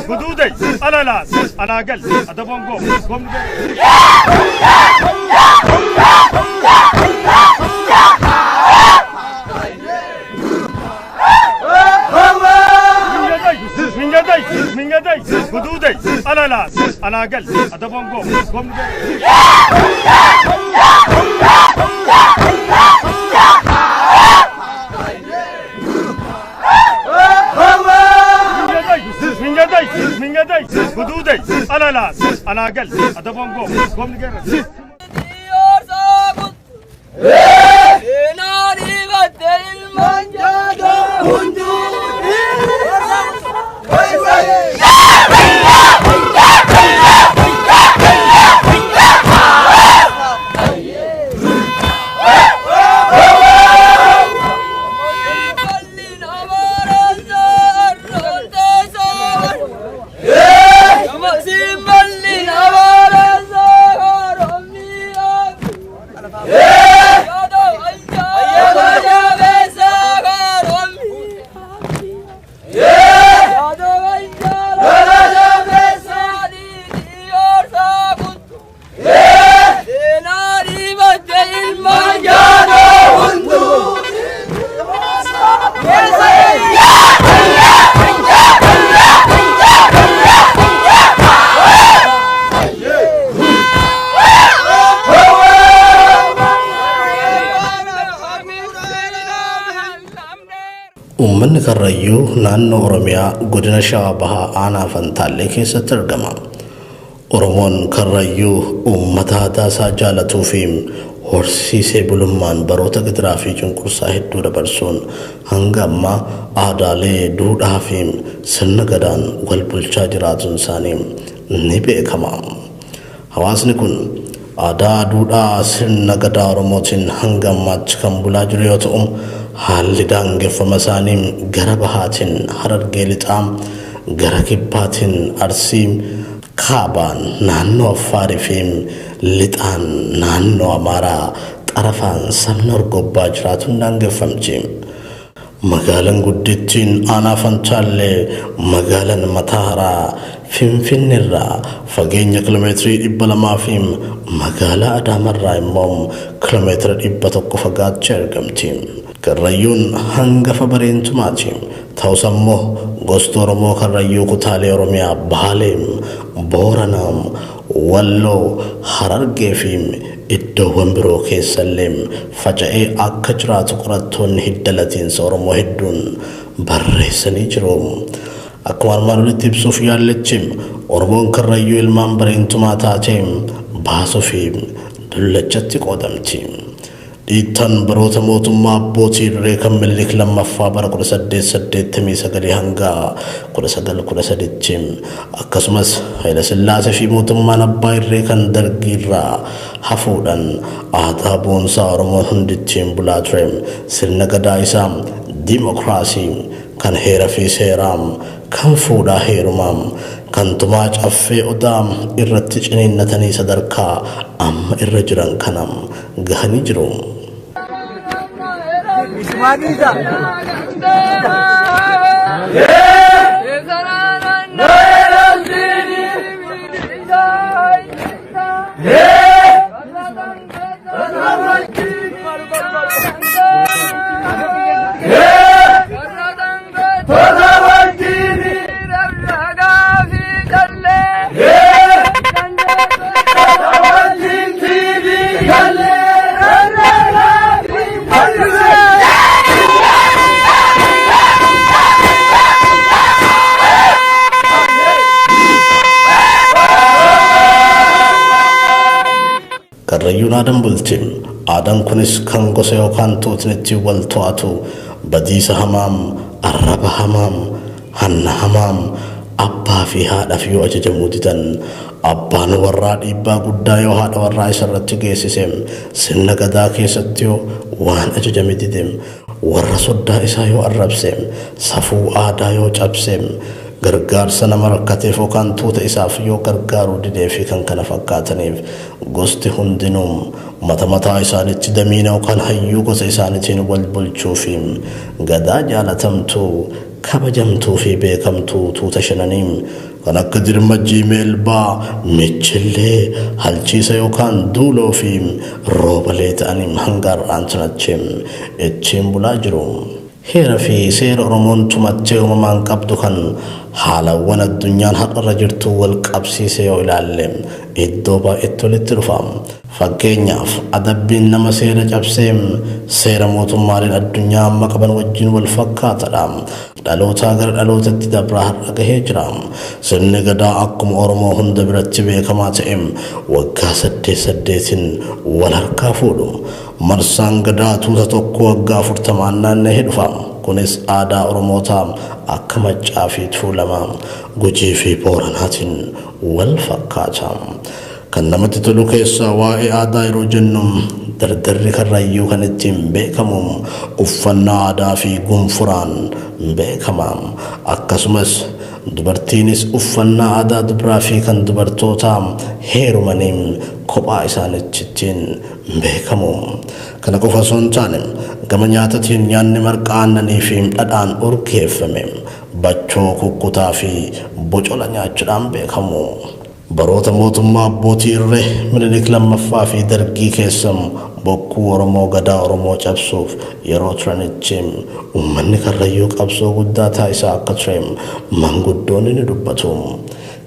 Hududai, Alalas, Anagal, Adabongo, Mingadai, Hududai, Alalas, Anagal, Adabongo, Mingadai, Hududai, Alalas, Anagal, Adabongo, Uummanni Karrayyuu naannoo Oromiyaa godina Shawaa Bahaa aanaa Fantaallee keessatti argama. Oromoon Karrayyuu uummata aadaasaa jaalatuu fi horsiisee bulummaan baroota gidiraa fi cunqursaa hedduu dabarsuun hanga ammaa aadaalee duudhaa fi sirna gadaan wal bulchaa jiraatuun isaanii ni beekama. Hawaasni kun aadaa duudhaa sirna gadaa Oromootiin hanga ammaatti kan bulaa jiru yoo ta'u, haalli daangeffama isaanii gara bahaatiin Harargee lixaa, gara kibbaatiin Arsii, kaabaan naannoo Affaarii fi lixaan naannoo Amaaraa xarafaan sabni Orgobbaa jiraatuun daangeffamti. Magaalaan guddittiin aanaa Fantaallee magaalaan mataa haaraa Finfinneerraa fageenya kiiloomeetirii 200 fi magaalaa Adaamarraa immoo kiiloomeetira 100 fagaattee argamti. Karrayyuun hangafa bareentumaati. Ta'us ammoo gosti Oromoo Karrayyuu kutaalee Oromiyaa Baalee, Booranaa, Walloo, Harargee fi iddoowwan biroo keessallee faca'ee akka jiraatu qorattoonni hiddalatiinsa Oromoo hedduun barreessanii jiru. Akkuma armaan olitti ibsuuf yaallechi Oromoon Karrayyuu ilmaan bareentumaa taatee baasuu fi dullachatti qoodamti. Dhiittan baroota mootummaa abbootii irree kan Minilik lammaffaa bara 1889 hanga 1913 akkasumas Haayile Sillaasee fi mootummaan abbaa irree kan Dargii irraa hafuudhaan aadaa boonsaa Oromoon hundittiin bulaa ture sirna gadaa isaa dimokiraasii kan heera fi seeraa kan fuudhaa heerumaa kan tumaa caffee odaa irratti ciniinnatanii sadarkaa amma irra jiran kanam gahanii jiru. Madida. Karrayyuun aadan bultiin aadan kunis kan gosa yookaan tuutnitti wal to'atu badiisa hamaam arraba hamaam hanna hamaam abbaa fi haadhaaf yoo ajajamuu didan abbaan warraa dhiibbaa guddaa yoo haadha warraa isarratti geessise sirna gadaa keessatti yoo waan ajajame didem warra soddaa isaa yoo arrabse safuu aadaa yoo cabse gargaarsa nama rakkateef yookaan tuuta isaaf yoo gargaaruu didee fi kan kana fakkaataniif gosti hundinuu mataa isaaniitti damiina yookaan hayyuu gosa isaaniitiin wal bulchuu fi gadaa jaalatamtuu kabajamtuu fi beekamtuu tuuta shananiin kan akka dirmajjii meelbaa michillee halchiisa yookaan duuloo fi roobalee ta'anii hangaarraan tunachee ittiin bulaa jiru. Heera fi seera Oromoon tumattee uumamaan qabdu kan haalawwan addunyaan har'arra jirtu wal qabsiisee yoo ilaalle iddoo baay'eetti walitti dhufa. Fakkeenyaaf adabbiin nama seera cabsee seera mootummaaleen addunyaa amma qaban wajjin wal fakkaatadha. Dhalootaa gara dhalootatti dabraa har'a gahee jira. Sirni gadaa akkuma Oromoo hunda biratti beekamaa ta'e waggaa 8 wal harkaa fuudhu. Marsaan gadaa tuuta tokko waggaa 40 naanna'ee dhufa. Kunis aadaa Oromootaa akka Maccaa fi Tuulamaa, Gujii fi Booranaatiin wal fakkaata. Kan namatti tolu keessaa waa'ee aadaa yeroo jennu dardarri Karrayyuu kan ittiin beekamu uffannaa aadaa fi gunfuraan beekama. Akkasumas dubartiinis uffannaa aadaa dubaraa fi kan dubartootaa heerumaniin kophaa isaaniittiin beekamu. Kana qofa osoo hin taane gama nyaatatiin nyaanni marqaa aannanii fi dhadhaan urgeeffame bachoo kukkutaa fi bocola nyaachuudhaan beekamu. Baroota mootummaa abbootii irree Minilik lammaffaa fi Dargii keessa bokkuu Oromoo gadaa Oromoo cabsuuf yeroo turanitti uummanni Karrayyuu qabsoo guddaa taasisaa akka ture manguddoonni ni dubbatu.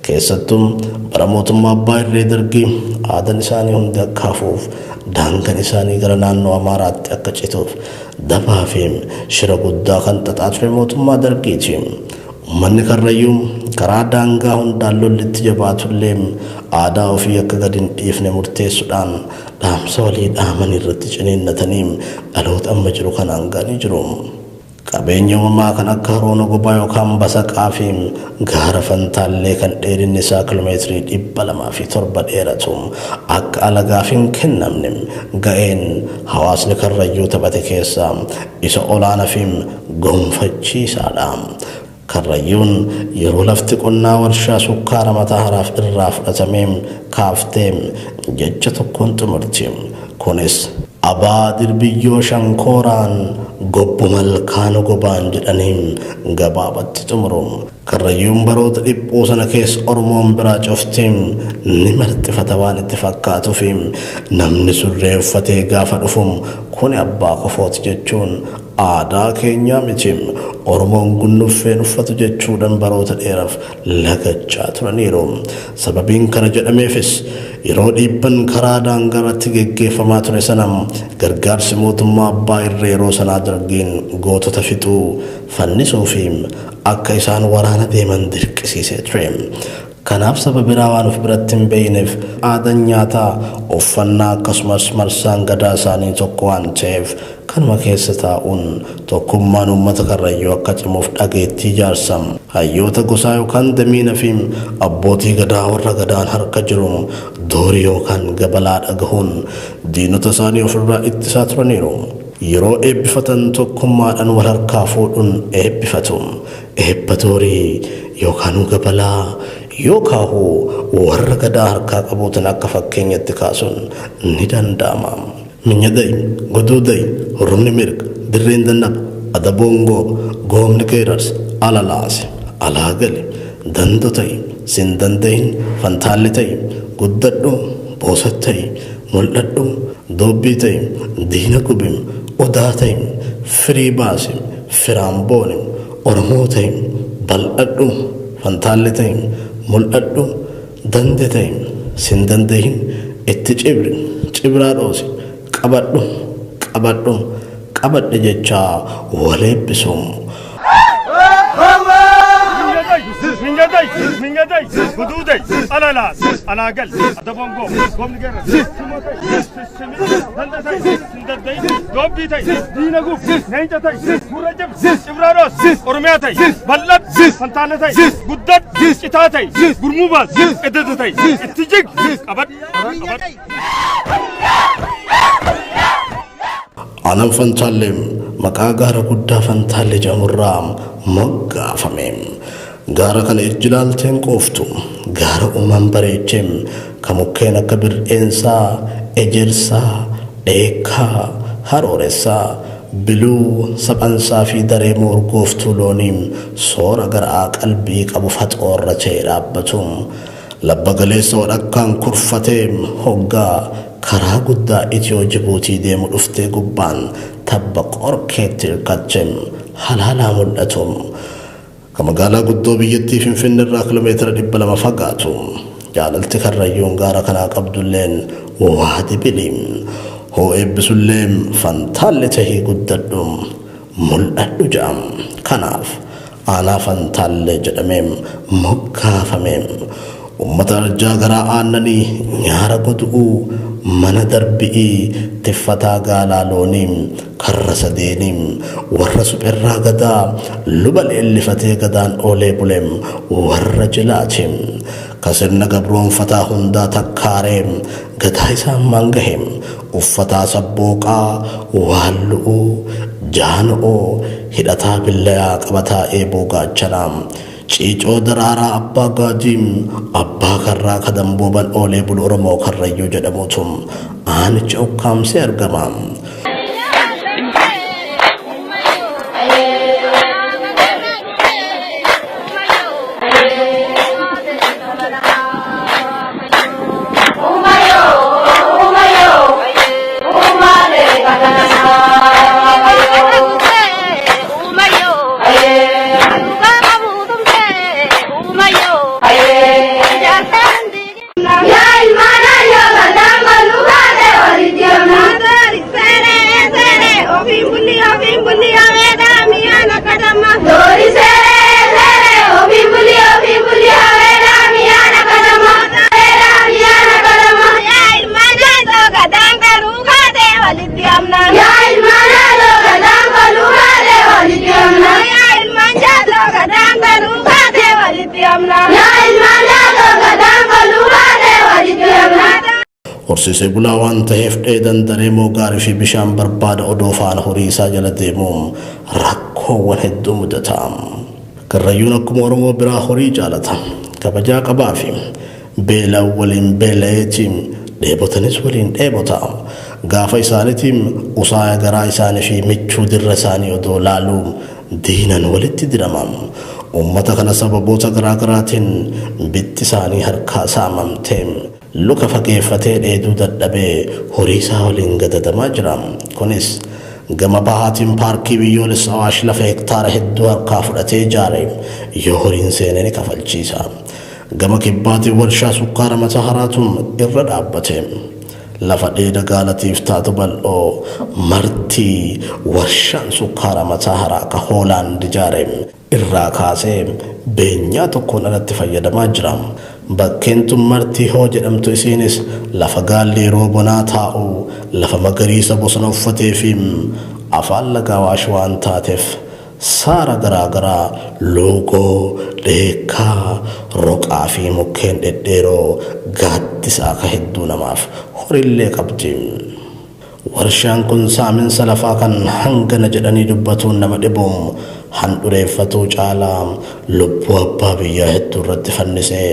Keessattuu bara mootummaa abbaa irree Dargii aadaan isaanii hundi akka hafuuf daangaan isaanii gara naannoo Amaaraatti akka cituuf dabaa fi shira guddaa kan xaxaa ture mootummaa Dargiiti. Uummanni Karrayyuu karaa daangaa hundaan lollitti jabaatullee aadaa ofii akka gadi hin dhiifne murteessuudhaan dhaamsa walii dhaaman irratti ciniinnatanii dhaloota amma jiru kanaan ga'anii jiru. Qabeenya uumamaa kan akka Haroona Gobaa yookaan Basaqaa fi gaara Fantaallee kan dheerinni isaa kiiloomeetirii 207 dheeratu akka alagaaf hin kennamne ga'een hawaasni Karrayyuu taphate keessaa isa olaanaa fi gonfachiisaadha. Karrayyuun yeroo lafti qonnaa warshaa sukkaara mataa haraaf irraa fudhatamee kaaftee jecha tokkoon xumurti. Kunis abaa dirbiyyoo shankooraan gobbu malkaan gobaan jedhaniin gabaabatti xumuru. Karrayyuun baroota dhiphuu sana keessa Oromoon biraa coftiin ni marxifata waan itti fakkaatu fi namni surree uffatee gaafa dhufu kuni abbaa qofooti jechuun aadaa keenyaa miti. Oromoon gunnuffeen uffatu jechuudhaan baroota dheeraaf lagachaa turaniiru. Sababiin kana jedhameefis yeroo dhiibban karaa daangaarratti geggeeffamaa ture sana gargaarsi mootummaa abbaa irree yeroo sanaa Dargiin gootota fixuu fannisuu fi akka isaan waraana deeman dirqisiisee ture. Kanaaf saba biraa waan of biratti hin beeyneef aadaan nyaataa uffannaa akkasumas marsaan gadaa isaanii tokko waan ta'eef kanuma keessa taa'uun tokkummaan uummata Karrayyuu akka cimuuf dhageettii ijaarsa hayyoota gosaa yookaan damiina fi abbootii gadaa warra gadaan harka jiru doorii yookaan gabalaa dhagahuun diinota isaanii ofirraa ittisaa turaniiru. Yeroo eebbifatan tokkummaadhaan wal harkaa fuudhuun eebbifatu. Eebba doorii yookaan gabalaa yookaan warra gadaa harkaa qabuutan akka fakkeenyatti kaasuun ni danda'ama. Minyadai, godudai, rumni mirga, dirreen dannaba, adaboongoo, goomni keeras, alalaase, alaagali, dandotai, sindandain, fantaallitai, guddadhu, boosatai, mul'adhu, doobbiitai, diina gubim, odaatai, firii baasi, firaambooni, oromootai, bal'adhu, fantaallitai, mul'adhu, dandetai, sindandain, itti cibri, cibraa dhoosi. Qabadhu jecha wal eebbisuun. Mingadai, Gududai, Alalas, Alagal, Adabongo, Gomnigar, Dandatai, Sindadai, Gobitai, Dinagu, Naitatai, Murajam, Ibraros, Ormeatai, Balat, Santanatai, Buddhat, Itatai, Gurmubas, Edatai, Tijik, Abad. Anam Fantaallee maqaa gaara guddaa Fantaallee jedhamurraa moggaafame. gaara kana ijjilaalteen qooftu gaara uumaan bareechem kamukkeen akka bir'eensaa ejersaa dheekkaa harooressaa biluu saphansaa fi dareemoo urgooftuu looniin soora garaa qalbii qabu faxoorra ta'e dhaabbatu labba galeessa wadhakkaan kurfateem hoggaa karaa guddaa Itiyoo Jibuutii deemu dhuftee gubbaan tabba qorkeetti hirkachem halaalaa mul'atu magaalaa guddoo biyyattii Finfinnee irraa kiiloomeetira 200 fagaatu jaalalti Karrayyuun gaara kanaa qabdulleen waadi biliim hoo eebbisulleen fantaalle tahii guddadhu mul'adhu ja'am kanaaf aanaa fantaalle jedhameem moggaafameem ummata arjaa garaa aannanii nyaara godhuu mana darbi'ii tiffataa gaalaa looniim karra sadeeniim warra supherraa gadaa luba leellifatee gadaan oolee buleem warra jilaatim kasirna gabroonfataa hundaa takkaareem gadaa isaan mangaheem uffataa sabbooqaa waallu'uu jaana'oo hidhataa billayaa qabataa eeboo gaachanaam ciicoo daraaraa abbaa gaadiim abbaa karraa kadambooban oolee bulu Oromoo Karrayyuu jedhamuutum aanicha ukkaamsee argama. Horsiisee bulaa waan ta'eef dheedan dareemoo gaarii fi bishaan barbaada odoo faana horii isaa jala deemuun rakkoowwan hedduu mudata. Karrayyuun akkuma Oromoo biraa horii jaalata kabajaa qabaa fi beelaa waliin beela'eetiin dheebotanis waliin dheebota. Gaafa isaaniitiin usaaya garaa isaanii fi michuu dirra isaanii odoo laaluu diinan walitti dirama. Uummata kana sababoota garaa garaatiin bitti isaanii harkaa saamamtee luka fageeffatee dheeduu dadhabee horii isaa waliin gadadamaa jira. Kunis gama bahaatiin paarkii biyyoolessa Awaash lafa hektaara hedduu harkaa fudhatee ijaare yoo horiin seenee ni kafalchiisa. Gama kibbaatiin warshaa sukkaara mataa haraatuun irra dhaabbate. Lafa dheeda gaalatiif taatu bal'oo martii warshaan sukkaara mataa haraa ka Hoolaand ijaare irraa kaasee beenyaa tokkoon alatti fayyadamaa jira. Bakkeen tun martii hoo jedhamtu isiinis lafa gaalli yeroo bonaa taa'u lafa magariisa bosona uffatee fi afaan laga Awaash waan taateef saara garaa garaa loogoo dheekkaa roqaa fi mukkeen dhedheeroo gaaddisa akka hedduu namaaf horillee qabdi. Warshaan kun saaminsa lafaa kan hangana jedhanii dubbatuun nama dhibuun handhureeffatuu caalaa lubbuu abbaa biyyaa hedduu irratti fannisee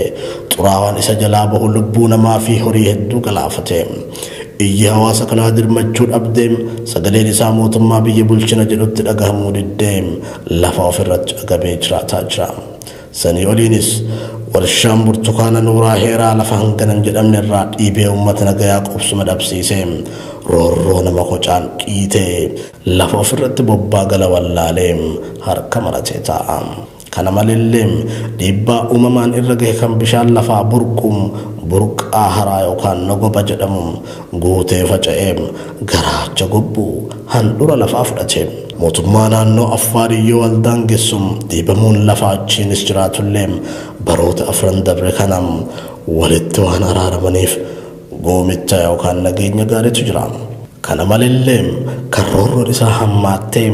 xuraawaan isa jalaa bahu lubbuu namaa fi horii hedduu galaafate. Iyyi hawaasa kanaa dirmachuu dhabdeem sagaleen isaa mootummaa biyya bulchina jedhutti dhagahamuu diddeem lafa ofirratti agabee jiraataa jira. Sanii oliinis warshaan burtukaana nuuraa heeraa lafa hanganan jedhamne irraa dhiibee uummata nagayaa qubsuma dhabsiisee roorroo nama kocaan dhiitee lafa ofirratti bobbaa gala wallaalee harka maratee taa'a. Kana malilleem dhiibbaa uumamaan irra gahe kan bishaan lafaa burquum burqaa haraa yookaan nogoba jedhamu guutee faca'ee garaacha gobbuu handhura lafaa fudhatee mootummaa naannoo Affaariyyoo waldaangeessum dhiibamuun lafaa achiinis jiraatullee baroota afran dabre kanam walitti waan araaramaniif goomicha yookaan nageenya gaariitu jira. Kana malilleem karroorroon isaa hammaattee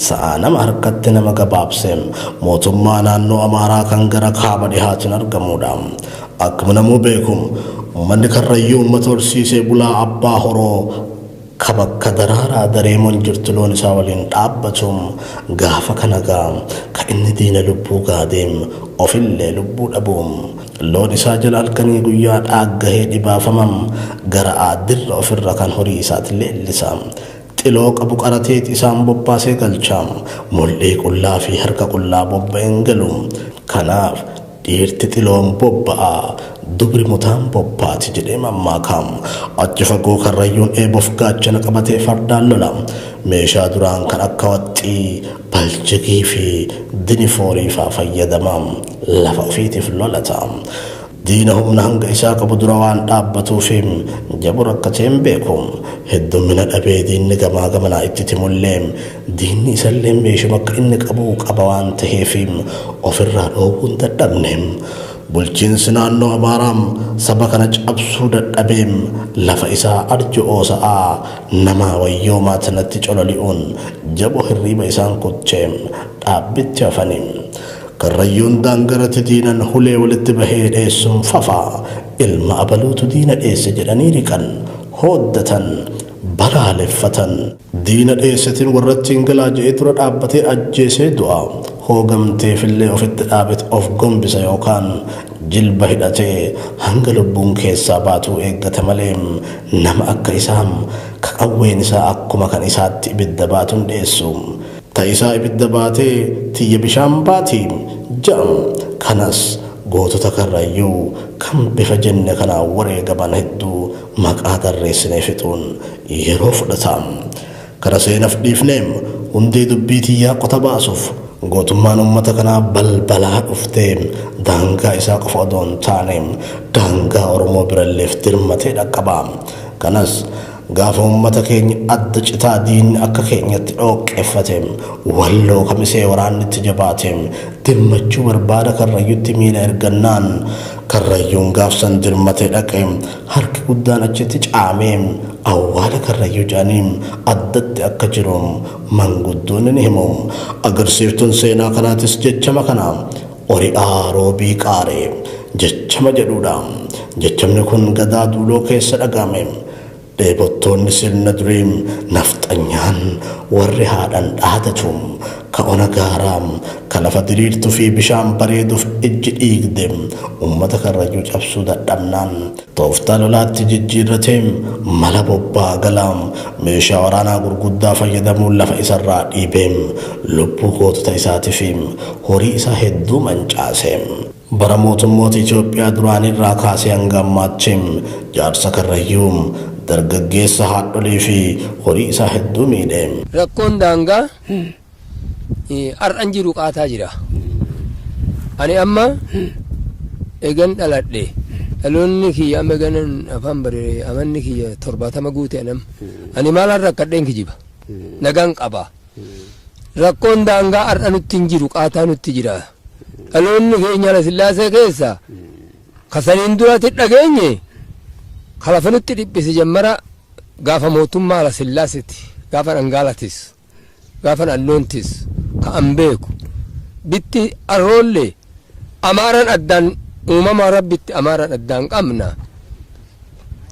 sa'a nama harkatti nama gabaabsee mootummaa naannoo Amaaraa kan gara kaaba dhihaatiin argamudha. Akkuma namuu beekum uummanni Karrayyuu uummata horsiisee bulaa abbaa horoo kabakka daraaraa dareemoon jirtu loon isaa waliin dhaabbatuun gaafa kana inni diina lubbuu gaadeem ofillee lubbuu dhabuum loon isaa jala halkanii guyyaa dhaaggahee dhibaafamam gara aadirra ofirra kan horii isaatti leellisaam xiloo qabu qarateet isaan bobbaasee galchaam mul'ii qullaa fi harka qullaa bobba'een galuum kanaaf dhiirti xiloon bobba'a dubri mutaan bobbaati jedhee mammaakaam achi fagoo karrayyuun eeboof gaachana qabatee fardaan lola meeshaa duraan kan akka waxxii baljigii fi dinifoorii faa fayyadamaam lafa ofiitiif lolataam diina humna hanga isaa qabu dura waan dhaabbatuufiim jabu rakkateen beekum heddummina dhabee diinni gamaa gamanaa itti timulleem diinni isallee meeshuma akka inni qabuu qaba waan taheefiim ofirraa dhoowwuun dadhabneem bulchiinsi naannoo Amaaraam saba kana cabsuu dadhabeem lafa isaa arjo'oo sa'aa nama wayyoomaa sanatti cololi'uun jabo hirriiba isaan kucheem dhaabbitti hafaniim karrayyuun daangarati diinan hulee walitti bahee dheessuun fafaa ilma abaluutu diina dheesse jedhanii riqan hooddatan balaaleffatan diina dheessetiin warrattiin galaa je'ee tura dhaabbatee ajjeesee du'a hoogamteefillee ofitti dhaabet of gombisa yookaan jilba hidhatee hanga lubbuun keessaa baatuu eeggata maleem nama akka isaam kaqawween isaa akkuma kan isaatti ibidda baatuun dheessu ta'isaa ibidda baatee tiyya bishaan baatiin ja'am kanas gootota karrayyuu kan bifa jenne kanaa wareegaman hedduu maqaa tarreessinee fixuun yeroo fudhataam kana seenaaf dhiifneem hundee dubbii tiyyaa qota baasuuf gootummaan ummata kanaa balbalaa dhufteem daangaa isaa qofa odoon taaneem daangaa Oromoo biralleef dirmatee dhaqqabaam kanas gaafa ummata keenya adda citaa diinni akka keenyatti dhooqqeeffateem walloo kamisee waraannitti jabaateem dirmachuu barbaada karrayyuutti miila ergannaan karrayyuun gaafsan dirmatee dhaqeem harki guddaan achitti caameem awwaala karrayyuu jaaniim addatti akka jiruum manguddoonni ni himuum agarsiiftuun seenaa kanaatis jechama kanaa ori'aa roobii qaaree jechama jedhuudha jechamni kun gadaa duuloo keessa dhagameem dheebottoonni sirna duriim nafxanyaan warri haadhan dhaadatuum ka ona gaaraam ka lafa diriirtuu fi bishaan bareeduuf ijji dhiigdeem ummata karrayyuu cabsuu dadhabnaan tooftaa lolaatti jijjiirrateem mala bobbaa galaam meeshaa waraanaa gurguddaa fayyadamuun lafa isarraa dhiibeem lubbuu gootota isaatiifiim horii isaa hedduu mancaaseem bara mootummoota Itoophiyaa duraanirraa kaasee hanga ammaattiim jaarsa karrayyuum dargaggeessa haadholii fi horii isaa hedduu miidheem rakkoon daangaa har'an jiru qaataa jira ani amma egan dhaladhe dhaloonni kiyya amma eganan afaan baree amanni kiyya 70 guute anam ani maalaan rakkadheen kijiba nagaan qaba rakkoon daangaa har'a nutti hin jiru qaataa nutti jira dhaloonni keenya la sillaasee keessa kasaniin duratti dhageenye kalafa nutti dhiphise jammara gaafa mootummaa la sillaaseti gaafa dhangaalatis gaafa dhalloontis ka an beeku bitti arroolle amaaran addaan uumama rabbitti amaaran addaan qabna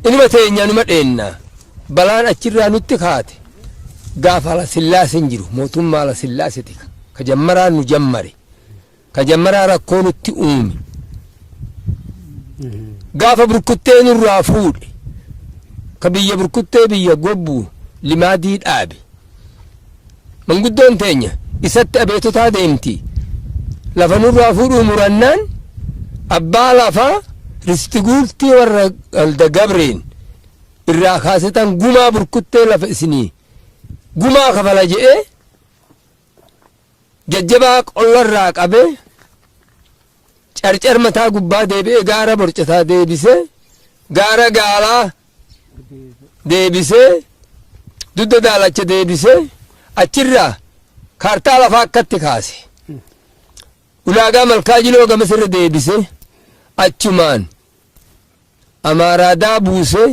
inuma teenya numa dheenna balaan achirraa nutti kaate gaafa la sillaasen jiru mootummaa la sillaaseti ka jammaraa nu jammare ka jammaraa rakkoo nutti uume gaafa burkuttee nurraa fuudhe ka biyya burkuttee biyya gobbu limaadii dhaabe manguddoon teenya isatti abeetotaa deemti lafa nurraa fuudhuu murannaan abbaa lafaa risti guurtii warra alda gabreen irraa kaasetan gumaa burkuttee lafa isinii gumaa kafala je'ee jajjabaa qollarraa qabee carcar mataa gubbaa deebi'ee gaara borcataa deebisee gaara gaalaa deebisee dudda daalacha deebisee achirraa kaartaa lafaa akkatti kaase ulaagaa malkaa jiloo gamasirra deebisee achumaan amaaraadaa buusee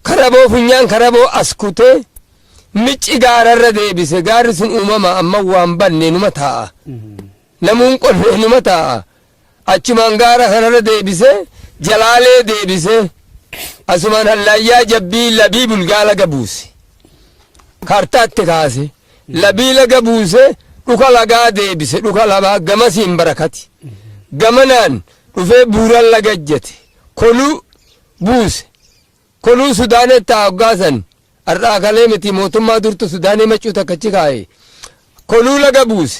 karaboo funyaan karaboo askutee micci gaararra deebise gaarri sun uumama amma waan banne numa taa'a namuun qonnee numa taa'a achumaan gaara kanarra deebise jalaalee deebise asumaan hallaayyaa jabbii labii bulgaala gabuuse kaartaatti kaase labii laga buuse dhuka lagaa deebise dhuka labaa gamasiin barakati gamanaan dhufee buuran laga jette koluu buuse koluu Sudaanetti hoggaasan arraa kalee miti mootummaa durtu Sudaanii macuu takkachi kaa'e koluu laga buuse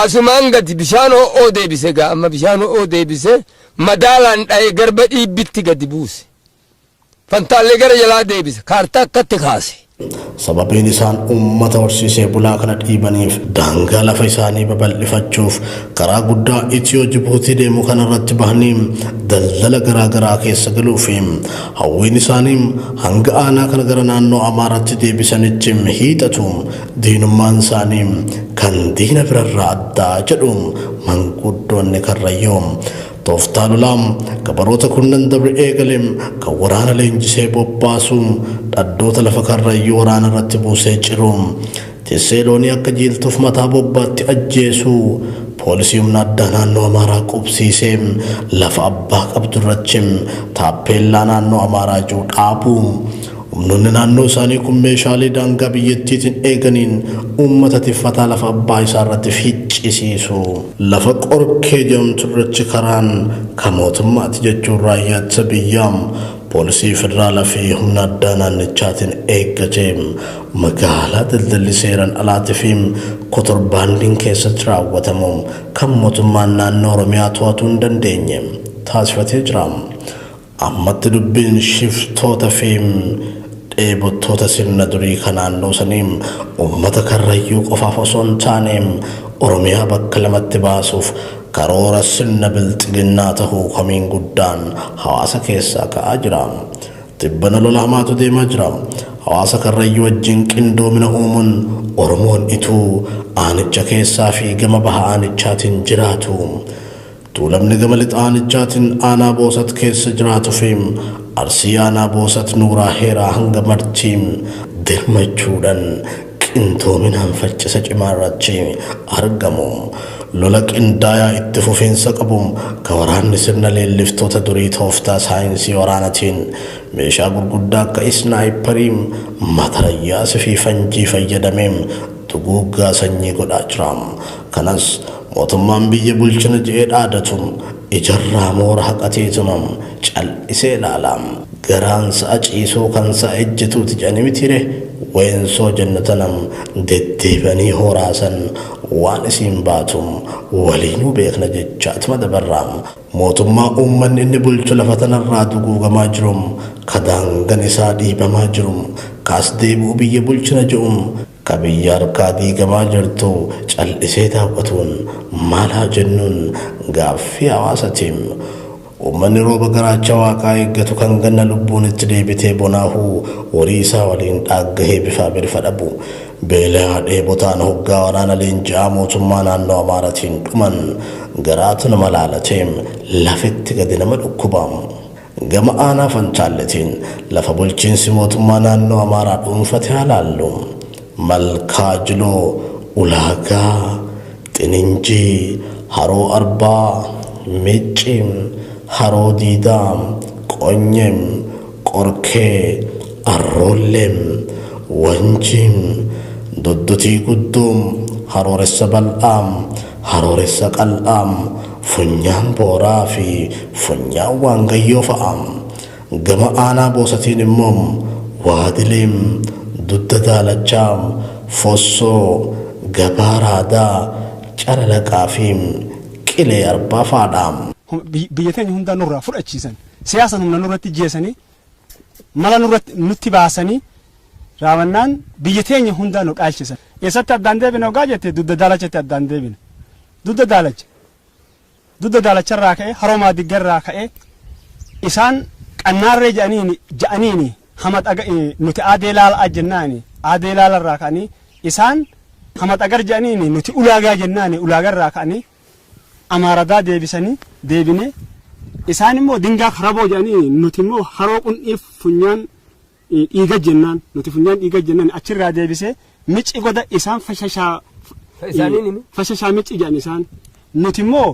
asumaan gadi bishaan ho'oo deebise gaa amma bishaan ho'oo deebise madaalaan dha'ee garba dhiibbitti gadi buuse fantaallee gara jalaa deebise kaartaa akkatti kaase. Sababiin isaan uummata horsiisee bulaa kana dhiibaniif daangaa lafa isaanii babal'ifachuuf karaa guddaa Itiyoo Jibuutii deemu kanarratti bahanii daldala garaagaraa keessa galuuf hawwiin isaanii hanga aanaa kana gara naannoo Amaaraatti deebisanitti hiixatu diinummaan isaanii kan diina birarraa addaa jedhu manguddoonni Karrayyuu. Tooftaa lolaam gabaroota kunnan dabre eegalim kan waraana leenjisee bobbaasu dhaddoota lafa Karrayyuu waraana irratti buusee ciru tissee loonii akka jiiltuuf mataa bobbaatti ajjeesu poolisii humna addaa naannoo Amaaraa qubsiisee lafa abbaa qabdu irratti taappeellaa naannoo Amaaraa jiru dhaabu. Humnoonni naannoo isaanii kun meeshaalee daangaa biyyattiitiin eeganiin uummata tiffataa lafa abbaa isaa irratti ficcisiisu. Lafa qorkee jedhamtu irratti karaan kan mootummaati jechuun raayyaa ittisa biyyaa poolisii federaalaa fi humna addaa naannichaatiin eeggatee magaalaa daldalli seeran alaatii fi kotorbaandiin keessatti raawwatamu kan mootummaan naannoo Oromiyaa to'atuu hin dandeenye taasifatee jira. Ammatti dubbiin shiftoota fi dheebottoota sirna durii kan naannoo sanii uummata Karrayyuu qofaaf osoo hin taane Oromiyaa bakka lamatti baasuuf karoora sirna bilxiginnaa ta'uu kamiin guddaan hawaasa keessaa ka'aa jira. Tibbana lola hamaatu deemaa jira. Hawaasa Karrayyuu wajjin qindoomina uumuun Oromoon ituu aanicha keessaa fi gama baha aanichaatiin jiraatu. Tuulamni gama lixa aanichaatiin aanaa boosat keessa jiraatu fi arsii aanaa boosat nuuraa heeraa hanga martiin dirmachuudhaan qindoominaan faccisa cimaa irratti argamu. Lola qindaayaa itti fufiinsa qabu kan waraanni sirna leelliftoota durii tooftaa saayinsii waraanatiin meeshaa gurguddaa akka isnaayiparii matarayyaas fi fanjii fayyadamee duguuggaa sanyii godhaa jira. Kanas mootummaan biyya bulchina jedhee dhaadatu ijarraa moora haqatee tumam cal'isee ilaala. Garaan sa'a ciisoo kan sa'a ejjetuuti jedhanii mitire weensoo jannatanam deddeebanii horaasan waan isiin baatum waliinuu beekna jechaatuma dabarraa. Mootummaa uummanni inni bulchu lafa tanarraa duguugamaa jirum kadaangan isaa dhiibamaa jirum kaas deebi'u biyya bulchina jedhum ka biyya harkaa diigamaa jirtu cal'isee daawwatuun maal haa jennuun gaaffii hawaasatiin. Uummanni rooba garaacha waaqaa eeggatu kan ganna lubbuun itti deebitee bonaahuu horii isaa waliin dhaaggahee bifaa birfa dhabu beelaa dheebotaan hoggaa waraana leenji'aa mootummaa naannoo Amaaratiin dhuman garaatu nama laalateem lafetti gadi nama dhukkubaam. Gama aanaa Fantaalletiin lafa bulchiinsi mootummaa naannoo Amaaraa dhuunfate halaallu malkaa jiloo ulaagaa xininjii haroo arbaa micciim haroo diidaa qonyem qorkee arroolleem wanjiim doddotii gudduum harooressa bal'aam harooressa qal'aam funyaan booraa fi funyaan waangayyoo fa'aam. Gama aanaa boosatiin immoo waadileem dudda daalachaam fossoo gabaaraadaa calalaqaa fi qilee arbaa fa'aadhaam. Biyya teenya hundaa nurraa fudhachiisan siyaasa humna nurratti jeesanii mala nurratti nutti baasanii raawwannaan biyya teenya hundaa nu dhaalchisan. Eessatti addaan deebina ogaa jettee dudda daalachatti addaan deebina. Dudda daalacharraa ka'ee haroomaa diggarraa ka'ee isaan qannaarree ja'aniini hama dhaga nuti aadee laala jennaani aadee laalarraa ka'anii isaan hama dhagar ja'aniini nuti ulaagaa jennaani ulaagarraa ka'anii Amaaradaa deebine isaan immoo dingaa karaboo jedhanii nuti immoo haroo qunxiif funyaan dhiiga jennaan nuti funyaan dhiiga jennaan achirraa deebisee mici goda isaan fashashaa mici jedhan isaan nuti immoo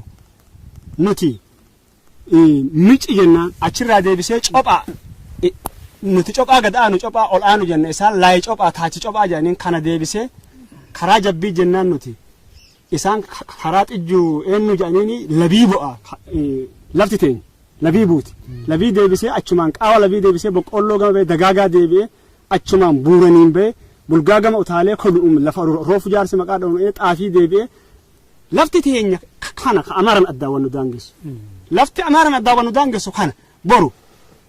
mici jennaan achirraa deebisee cophaa nuti cophaa gad aanu cophaa ol aanu jenna isaan laayii cophaa taachi cophaa jedhaniin kana deebisee karaa jabbii jennaan nuti isaan karaa xijjuu eenyu jedhaniini labii bu'a lafti teenya labii buuti labii deebisee achumaan qaawa labii deebisee boqqolloo gama ba'e dagaagaa deebi'ee achumaan buuraniin ba'e bulgaa gama utaalee kolu'um lafa roofu jaarsi maqaa dha'umee xaafii deebi'ee lafti teenya kana amaaran addaawwannu daangessu lafti amaaran addaawwannu daangessu kana boru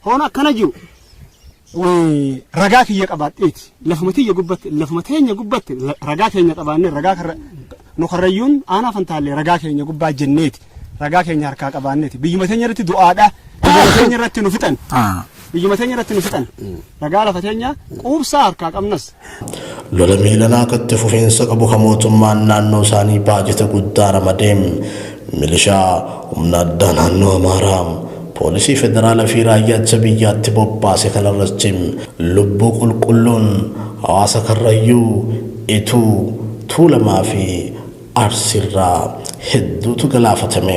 hoona akkana jiru ragaa kiyya qabaadheeti lafuma teenya gubbatte ragaa keenya qabaannee ragaa nu karrayyuun aanaa fantaallee ragaa keenya gubbaa jenneeti ragaa keenya harkaa qabaanneeti biyyuma teenya irratti du'aadha biyyuma teenya irratti nu fixan biyyuma teenya irratti nu fixan ragaa lafa teenya quubsaa harkaa qabnas lola miilanaa katti fufiinsa qabu kan mootummaan naannoo isaanii baajata guddaa ramadeem milishaa humna addaa naannoo Amaaraa poolisii federaalaa fi raayyaa biyyaatti bobbaase kanarratti lubbuu qulqulluun hawaasa Karrayyuu ituu Tuulamaa fi Arsirraa hedduutu galaafatame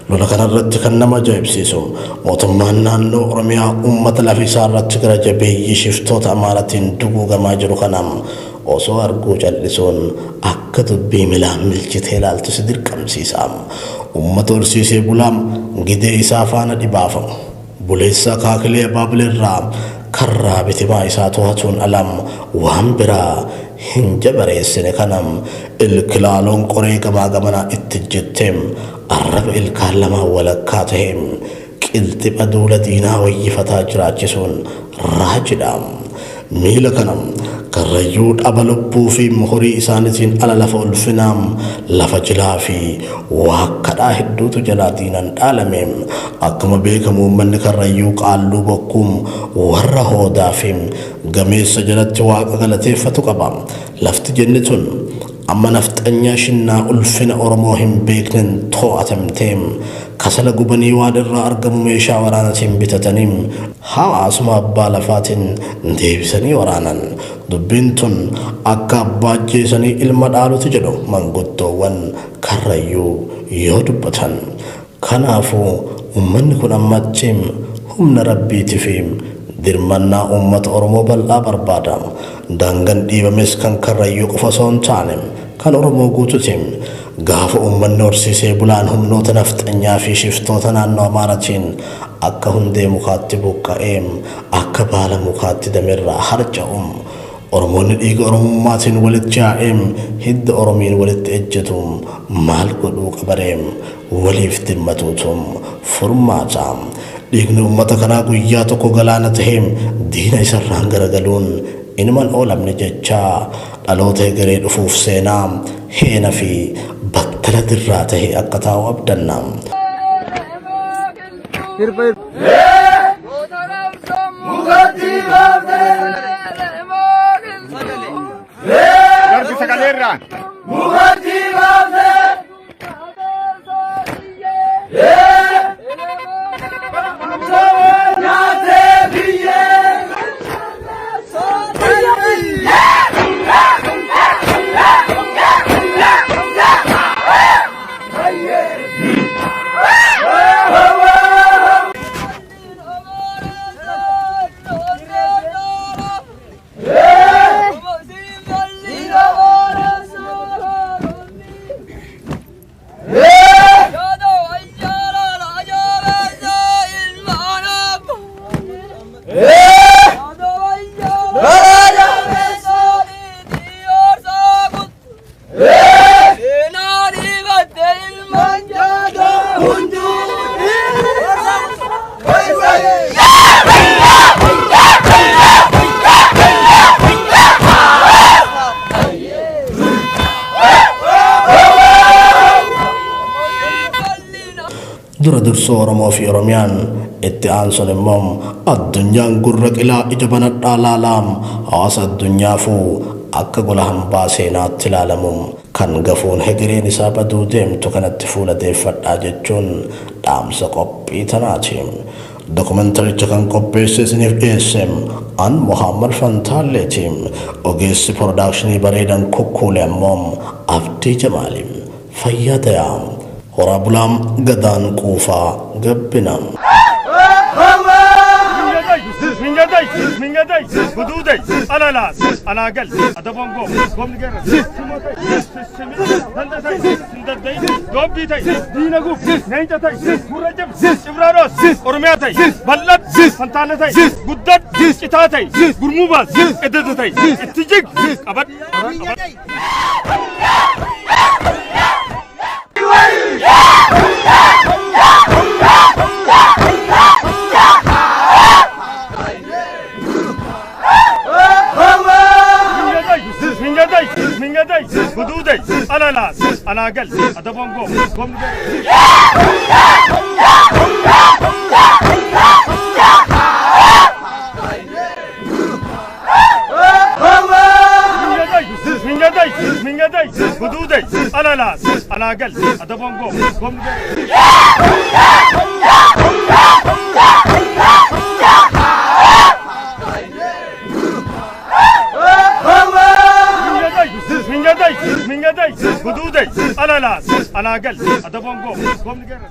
lola kanarratti kan nama ajaa'ibsiisu mootummaan naannoo Oromiyaa uummata lafisaa irratti gara jabeeyyii shiftoota Amaaraatiin duguugamaa jiru kanam osoo arguu jallisuun akka dubbii milaan milchitee ilaaltu si dirqamsiisa uummata horsiisee bulaam gidee isaa faana dhibaafamu buleessa kaakilee baabileerraa karraa bitimaa isaa to'atuun alam waan biraa hin jabareessine kanam ilkilaaloon qoree gamaa gamanaa itti jetteem arraba ilkaan lamaa walakkaa taheem qilxipha duula diinaa wayyifataa jiraachisuun raajidhaam miila kanam Karrayyuu dhaba lubbuu fi muhurii isaaniitiin ala lafa ulfinaam lafa jilaa fi waakkadhaa hedduutu jalaa diinan dhaalameem akkuma beekamu uummanni Karrayyuu qaalluu bokkuum warra hoodaa fi gameessa jalatti waaqa galateeffatu qaba lafti jenne tun amma nafxanyaa shinnaa ulfina Oromoo hin beeknen to'atamteem kasala gubanii waan irraa argamu meeshaa waraanaatiin bitataniim hawaasuma abbaa lafaatiin deebisanii waraanan dubbiin tun akka abbaa ajjeesanii ilma dhaalutu jedhu manguddoowwan Karrayyuu yoo dubbatan kanaafuu uummanni kun ammachiim humna rabbiitii fi dirmannaa uummata Oromoo bal'aa barbaada daangaan dhiibames kan Karrayyuu qofa osoo hin taane kan Oromoo guutuutiin gaafa uummanni horsiisee bulaan humnoota nafxanyaa fi shiftoota naannoo Amaaraatiin akka hundee mukaatti buqqa'eem akka baala mukaatti damirraa harca'uum Oromoonni dhiiga Oromummaatiin walitti yaa'eem hidda Oromiin walitti ejjetuum maal godhuu qabareem waliif dimmatuutum furmaataam dhiigni uummata kanaa guyyaa tokko galaana taheem diina isarraan garagaluun inuman oolamne jechaa dhaloota egeree dhufuuf seenaa heena fi battala dirraa tahee akka taa'u abdanna. dura dursoo Oromoo fi Oromiyaan itti aansun immoo addunyaan gurra qilaa ija banadhaa laalaam hawaasa addunyaafuu akka gola hambaa seenaatti ilaalamuun kan gafuun hegereen isaa baduu deemtu kanatti fuula deeffadhaa jechuun dhaamsa qophii tanaati. Dookumantaricha kan qopheesse isiniif dhiyeessem an Muhammad Fantaalleetiim ogeessi produkshinii bareedan kukkuule ammoo Abdii Jamaalim fayyadayaam horaa bulaam gadaan quufaa gabbinam. mingaday mingaday hududay alalas alagal adabongo gomnigera simotay simi dandatay sindaday gobbitay dinaguf nenjatay murajab ibraros ormiyatay ballat fantanatay guddat citatay gurmubas ededatay ittijig qabat mingaday hududay alalas alagal adabongo gomnigera mingaday hududay alalas alagal adabongo gomnigera mingaday hududay alalas alagal adabongo gomnigera